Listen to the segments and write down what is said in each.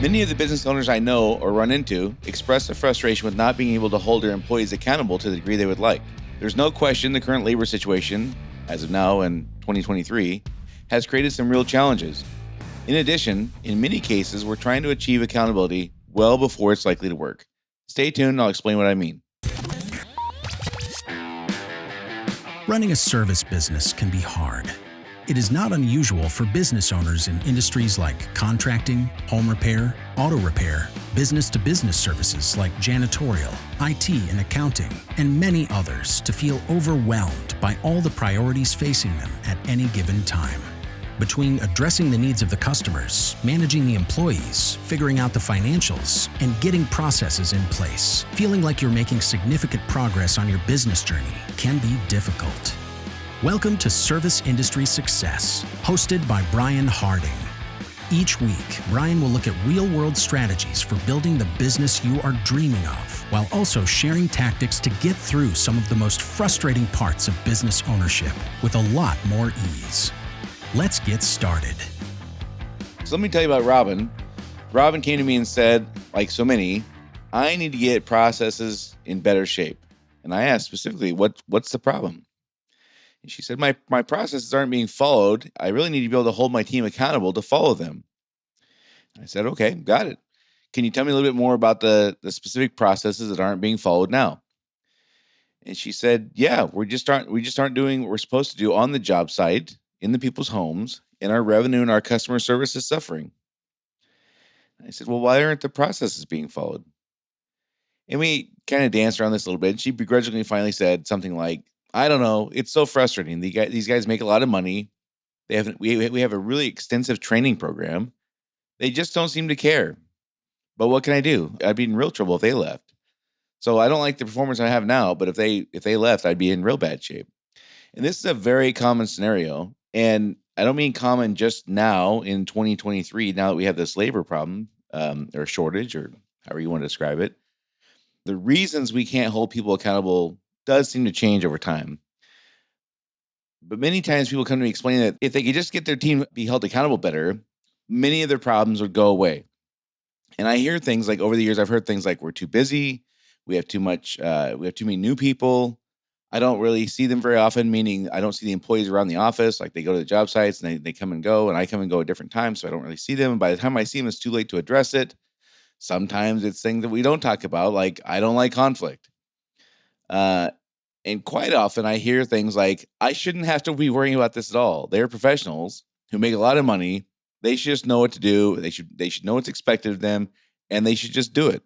Many of the business owners I know or run into express their frustration with not being able to hold their employees accountable to the degree they would like. There's no question the current labor situation, as of now in 2023, has created some real challenges. In addition, in many cases, we're trying to achieve accountability well before it's likely to work. Stay tuned and I'll explain what I mean. Running a service business can be hard. It is not unusual for business owners in industries like contracting, home repair, auto repair, business-to-business services like janitorial, IT and accounting, and many others to feel overwhelmed by all the priorities facing them at any given time. Between addressing the needs of the customers, managing the employees, figuring out the financials, and getting processes in place, feeling like you're making significant progress on your business journey can be difficult. Welcome to Service Industry Success, hosted by Brian Harding. Each week, Brian will look at real-world strategies for building the business you are dreaming of, while also sharing tactics to get through some of the most frustrating parts of business ownership with a lot more ease. Let's get started. So let me tell you about Robin. Robin came to me and said, like so many, I need to get processes in better shape. And I asked specifically, what's the problem? And she said, my processes aren't being followed. I really need to be able to hold my team accountable to follow them. I said, okay, got it. Can you tell me a little bit more about the specific processes that aren't being followed now? And she said, yeah, we just aren't doing what we're supposed to do on the job site, in the people's homes, and our revenue and our customer service is suffering. I said, well, why aren't the processes being followed? And we kind of danced around this a little bit. And she begrudgingly finally said something like, I don't know. It's so frustrating. These guys make a lot of money. We have a really extensive training program. They just don't seem to care. But what can I do? I'd be in real trouble if they left. So I don't like the performance I have now. But if they left, I'd be in real bad shape. And this is a very common scenario. And I don't mean common just now in 2023. Now that we have this labor problem or shortage, or however you want to describe it, the reasons we can't hold people accountable does seem to change over time. But many times people come to me explaining that if they could just get their team be held accountable better, many of their problems would go away. And I hear things like over the years, I've heard things like we're too busy, we have too much, we have too many new people. I don't really see them very often, meaning I don't see the employees around the office. Like they go to the job sites and they come and go, and I come and go at different times. So I don't really see them. And by the time I see them, it's too late to address it. Sometimes it's things that we don't talk about, like I don't like conflict. Uh, and quite often I hear things like, I shouldn't have to be worrying about this at all. They're professionals who make a lot of money. They should just know what to do. They should know what's expected of them, and they should just do it.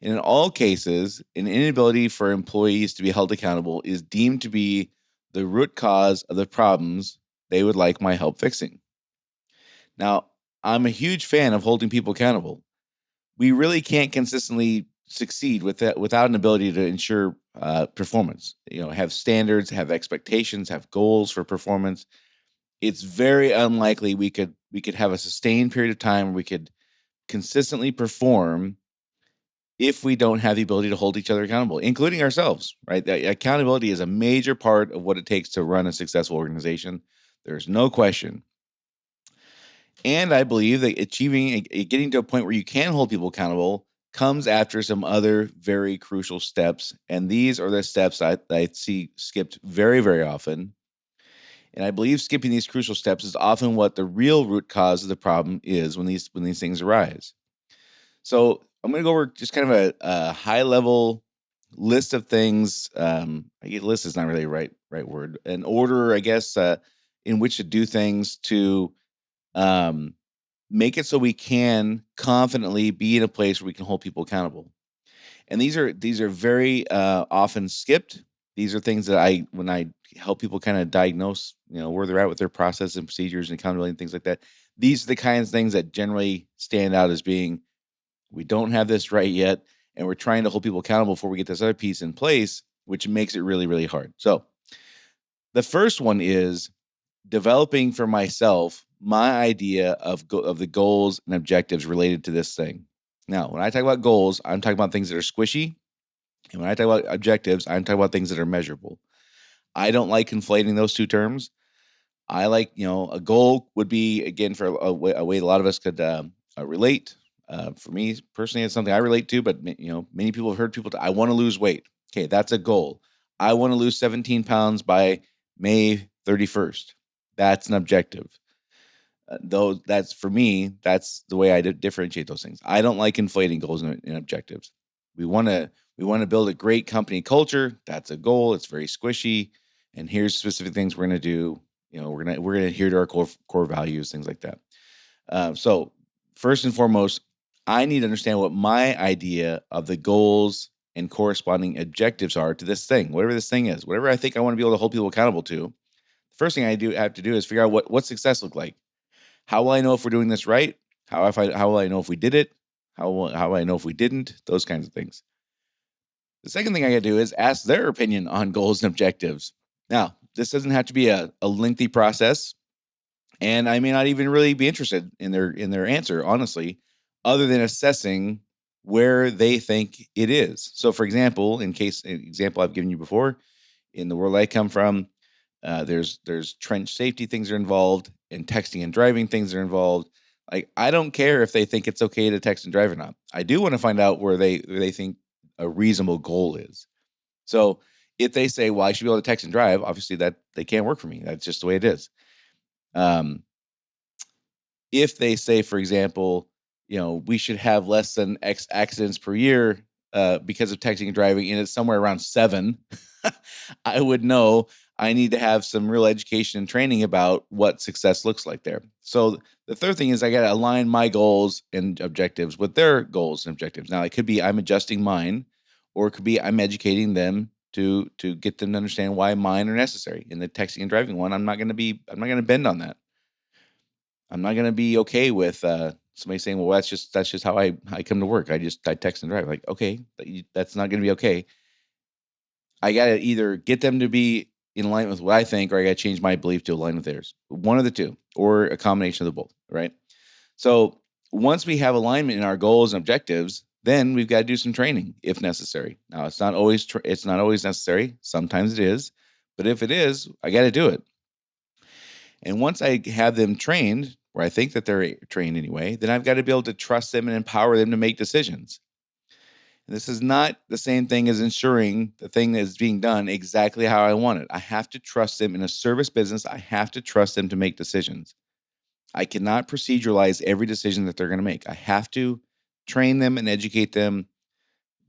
And in all cases, an inability for employees to be held accountable is deemed to be the root cause of the problems they would like my help fixing. Now, I'm a huge fan of holding people accountable. We really can't consistently succeed without an ability to ensure performance. Have standards, have expectations, have goals for performance. It's very unlikely we could have a sustained period of time where we could consistently perform if we don't have the ability to hold each other accountable, including ourselves. Right? Accountability is a major part of what it takes to run a successful organization. There's no question. And I believe that getting to a point where you can hold people accountable comes after some other very crucial steps. And these are the steps I see skipped very, very often. And I believe skipping these crucial steps is often what the real root cause of the problem is when these things arise. So I'm going to go over just kind of a high level list of things. I get list is not really a right word. An order, I guess, in which to do things to um, make it so we can confidently be in a place where we can hold people accountable. And these are very often skipped. These are things that when I help people kind of diagnose, where they're at with their process and procedures and accountability and things like that. These are the kinds of things that generally stand out as being, we don't have this right yet, and we're trying to hold people accountable before we get this other piece in place, which makes it really, really hard. So the first one is developing for myself my idea of the goals and objectives related to this thing. Now, when I talk about goals, I'm talking about things that are squishy. And when I talk about objectives, I'm talking about things that are measurable. I don't like conflating those two terms. I like, a goal would be, again, for a way a lot of us could relate. For me personally, it's something I relate to, but many people have heard people. I want to lose weight. Okay, that's a goal. I want to lose 17 pounds by May 31st. That's an objective. Though that's for me, that's the way I differentiate those things. I don't like inflating goals and objectives. We want to build a great company culture. That's a goal. It's very squishy, and here's specific things we're going to do. We're gonna adhere to our core values, things like that. So first and foremost, I need to understand what my idea of the goals and corresponding objectives are to this thing, whatever this thing is, whatever I think I want to be able to hold people accountable to. The first thing I have to do is figure out what success look like. How will I know if we're doing this right? How will I know if we did it? How will I know if we didn't? Those kinds of things. The second thing I got to do is ask their opinion on goals and objectives. Now, this doesn't have to be a lengthy process, and I may not even really be interested in their answer, honestly, other than assessing where they think it is. So, for example, an example I've given you before, in the world I come from, there's trench safety things are involved, and texting and driving things are involved. Like, I don't care if they think it's okay to text and drive or not. I do want to find out where they think a reasonable goal is. So if they say, "Well, I should be able to text and drive," obviously that they can't work for me. That's just the way it is. Um, if they say, for example, we should have less than X accidents per year because of texting and driving, and it's somewhere around 7, I would know I need to have some real education and training about what success looks like there. So the third thing is I got to align my goals and objectives with their goals and objectives. Now, it could be I'm adjusting mine, or it could be I'm educating them to get them to understand why mine are necessary. In the texting and driving one, I'm not going to bend on that. I'm not gonna be okay with somebody saying, "Well, that's just how I come to work. I text and drive." Like, okay, that's not gonna be okay. I gotta either get them to be in line with what I think, or I gotta change my belief to align with theirs. One of the two, or a combination of the both. Right. So once we have alignment in our goals and objectives, then we've got to do some training if necessary. Now, it's not always necessary. Sometimes it is, but if it is, I got to do it. And once I have them trained, or I think that they're trained anyway, then I've got to be able to trust them and empower them to make decisions. And this is not the same thing as ensuring the thing that is being done exactly how I want it. I have to trust them in a service business. I have to trust them to make decisions. I cannot proceduralize every decision that they're going to make. I have to train them and educate them,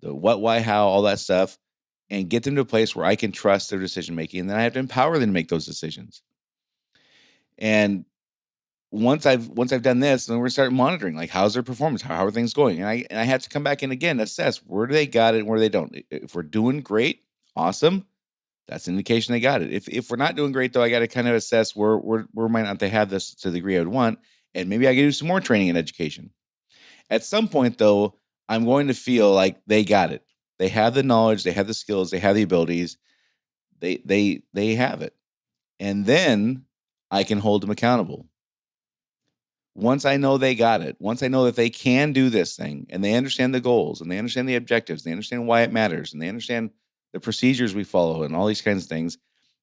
the what, why, how, all that stuff, and get them to a place where I can trust their decision making. And then I have to empower them to make those decisions. And once I've done this, then we're gonna start monitoring, like, how's their performance? How are things going? And I have to come back and again assess where do they got it and where they don't. If we're doing great, awesome. That's an indication they got it. If we're not doing great though, I got to kind of assess where might not they have this to the degree I would want, and maybe I can do some more training and education. At some point though, I'm going to feel like they got it. They have the knowledge, they have the skills, they have the abilities. They have it, and then I can hold them accountable. Once I know they got it, once I know that they can do this thing and they understand the goals and they understand the objectives, they understand why it matters, and they understand the procedures we follow and all these kinds of things,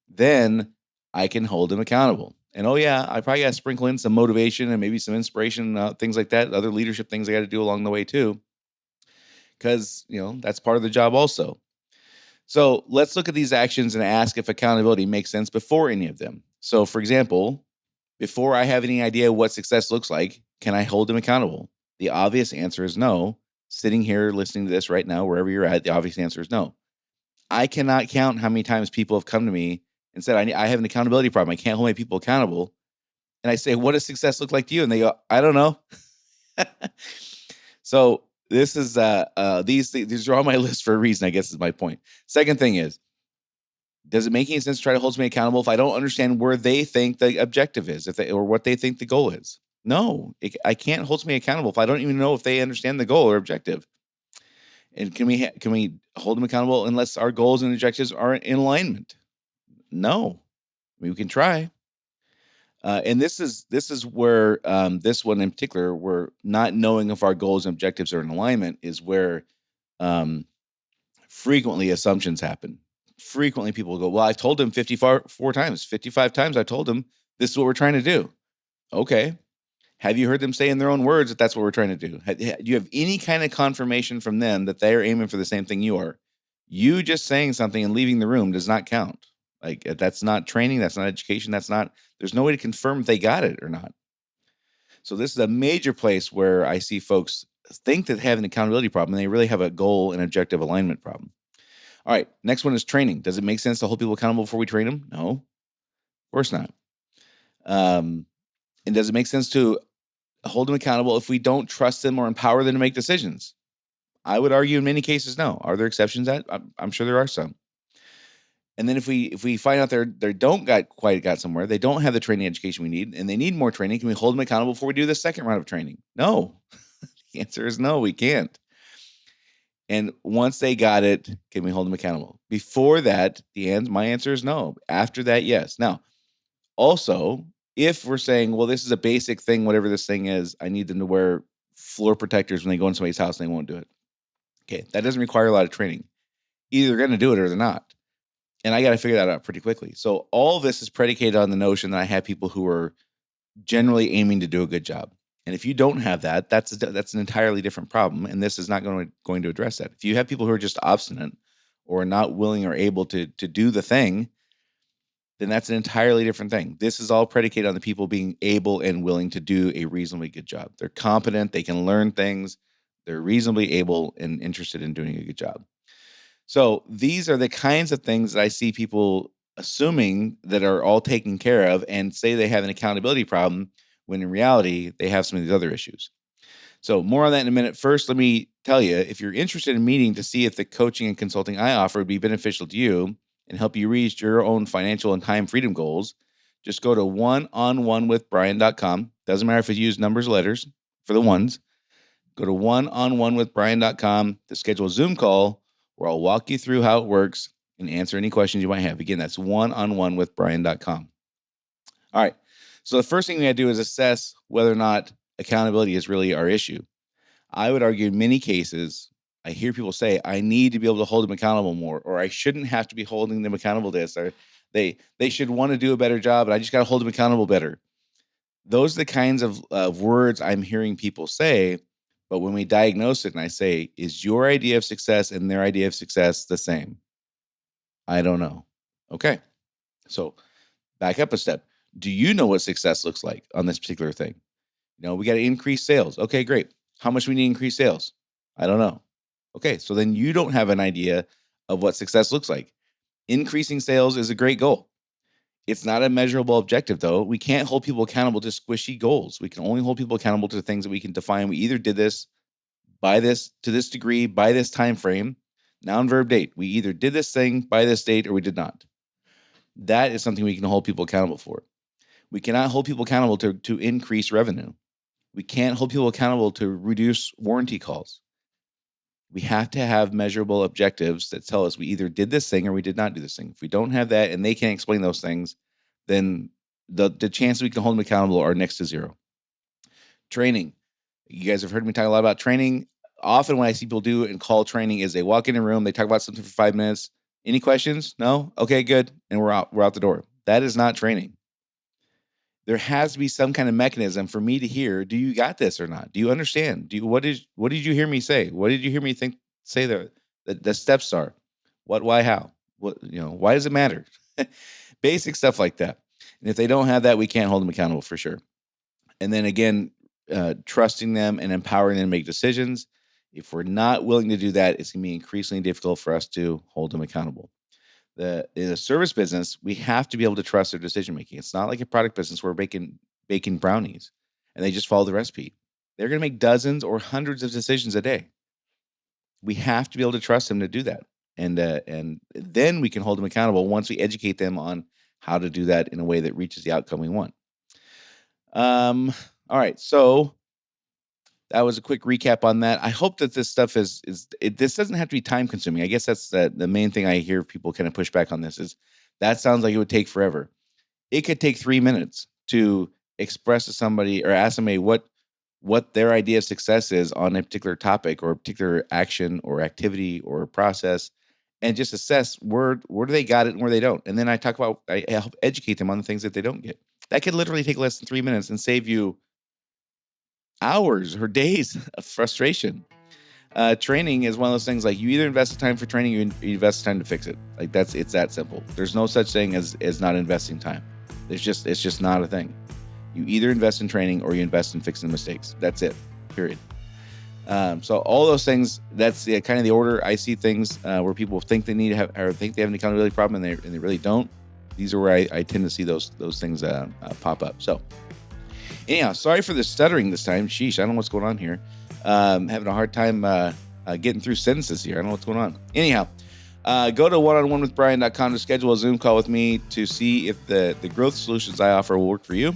then I can hold them accountable. And oh, yeah, I probably got to sprinkle in some motivation and maybe some inspiration, things like that, other leadership things I got to do along the way too, because, that's part of the job also. So let's look at these actions and ask if accountability makes sense before any of them. So, for example, before I have any idea what success looks like, can I hold them accountable? The obvious answer is no. Sitting here listening to this right now, wherever you're at, the obvious answer is no. I cannot count how many times people have come to me and said, I have an accountability problem. I can't hold my people accountable. And I say, what does success look like to you? And they go, I don't know. So this is these are on my list for a reason, I guess is my point. Second thing is, does it make any sense to try to hold me accountable if I don't understand where they think the objective is, or what they think the goal is? No, I can't hold me accountable if I don't even know if they understand the goal or objective. And can we hold them accountable unless our goals and objectives are in alignment? No, we can try. And this is where this one in particular, where not knowing if our goals and objectives are in alignment, is where um, frequently assumptions happen. Frequently people go, well, I've told him 54 times, 55 times I told him this is what we're trying to do. Okay. Have you heard them say in their own words that that's what we're trying to do? Do you have any kind of confirmation from them that they are aiming for the same thing you are? You just saying something and leaving the room does not count. Like that's not training, that's not education, that's not. There's no way to confirm if they got it or not. So this is a major place where I see folks think that they have an accountability problem and they really have a goal and objective alignment problem. All right, next one is training. Does it make sense to hold people accountable before we train them? No, of course not. Um, and does it make sense to hold them accountable if we don't trust them or empower them to make decisions? I would argue in many cases, no. Are there exceptions? That I'm sure there are some. And then if we find out they don't quite got somewhere, they don't have the training education we need, and they need more training, can we hold them accountable before we do the second round of training? No. The answer is no, we can't. And once they got it, can we hold them accountable? Before that, my answer is no. After that, yes. Now, also, if we're saying, well, this is a basic thing, whatever this thing is, I need them to wear floor protectors when they go in somebody's house and they won't do it. Okay, that doesn't require a lot of training. Either they're going to do it or they're not. And I got to figure that out pretty quickly. So all this is predicated on the notion that I have people who are generally aiming to do a good job. And if you don't have that, that's an entirely different problem. And this is not going to address that. If you have people who are just obstinate or not willing or able to do the thing, then that's an entirely different thing. This is all predicated on the people being able and willing to do a reasonably good job. They're competent, they can learn things, they're reasonably able and interested in doing a good job. So these are the kinds of things that I see people assuming that are all taken care of and say they have an accountability problem when in reality they have some of these other issues. So more on that in a minute. First, let me tell you, if you're interested in meeting to see if the coaching and consulting I offer would be beneficial to you and help you reach your own financial and time freedom goals, just go to oneononewithbrian.com. Doesn't matter if you use numbers or letters for the ones. Go to oneononewithbrian.com to schedule a Zoom call where I'll walk you through how it works and answer any questions you might have. Again, that's oneononewithbrian.com. All right. So the first thing we gotta do is assess whether or not accountability is really our issue. I would argue in many cases, I hear people say, I need to be able to hold them accountable more, or I shouldn't have to be holding them accountable to this, or they should want to do a better job, and I just got to hold them accountable better. Those are the kinds of words I'm hearing people say. But when we diagnose it and I say, is your idea of success and their idea of success the same? I don't know. Okay. So back up a step. Do you know what success looks like on this particular thing? We got to increase sales. Okay, great. How much we need to increase sales? I don't know. Okay, so then you don't have an idea of what success looks like. Increasing sales is a great goal. It's not a measurable objective, though. We can't hold people accountable to squishy goals. We can only hold people accountable to the things that we can define. We either did this by this to this degree by this time frame, noun verb date. We either did this thing by this date or we did not. That is something we can hold people accountable for. We cannot hold people accountable to increase revenue. We can't hold people accountable to reduce warranty calls. We have to have measurable objectives that tell us we either did this thing or we did not do this thing. If we don't have that and they can't explain those things, then the chances we can hold them accountable are next to zero. Training. You guys have heard me talk a lot about training. Often what I see people do and call training is they walk in a room, they talk about something for 5 minutes. Any questions? No? Okay, good. And we're out the door. That is not training. There has to be some kind of mechanism for me to hear, do you got this or not? Do you understand? What did you hear me say? What did you hear me say the steps are? What, why, how? Why does it matter? Basic stuff like that. And if they don't have that, we can't hold them accountable for sure. And then again, trusting them and empowering them to make decisions. If we're not willing to do that, it's going to be increasingly difficult for us to hold them accountable. In the service business, we have to be able to trust their decision making. It's not like a product business where we're baking brownies and they just follow the recipe. They're going to make dozens or hundreds of decisions a day. We have to be able to trust them to do that, and then we can hold them accountable once we educate them on how to do that in a way that reaches the outcome we want. All right, so that was a quick recap on that. I hope that this stuff this doesn't have to be time consuming. I guess that's the main thing I hear people kind of push back on this is that sounds like it would take forever. It could take 3 minutes to express to somebody or ask somebody what their idea of success is on a particular topic or a particular action or activity or process, and just assess where do they got it and where they don't. And then I help educate them on the things that they don't get. That could literally take less than 3 minutes and save you hours or days of frustration. Training is one of those things like you either invest the time for training or you invest the time to fix it. Like it's that simple. There's no such thing as not investing time. It's just not a thing. You either invest in training or you invest in fixing mistakes. That's it. Period. So all those things, that's the kind of the order I see things where people think they need to have or think they have an accountability problem and they really don't. These are where I tend to see those things pop up. So anyhow, sorry for the stuttering this time. Sheesh, I don't know what's going on here. Having a hard time getting through sentences here. I don't know what's going on. Anyhow, go to oneononewithbrian.com to schedule a Zoom call with me to see if the growth solutions I offer will work for you.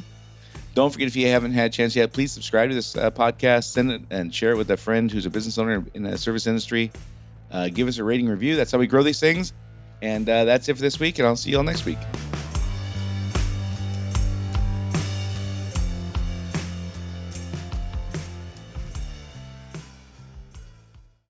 Don't forget, if you haven't had a chance yet, please subscribe to this podcast, send it and share it with a friend who's a business owner in the service industry. Give us a rating review. That's how we grow these things. And that's it for this week, and I'll see you all next week.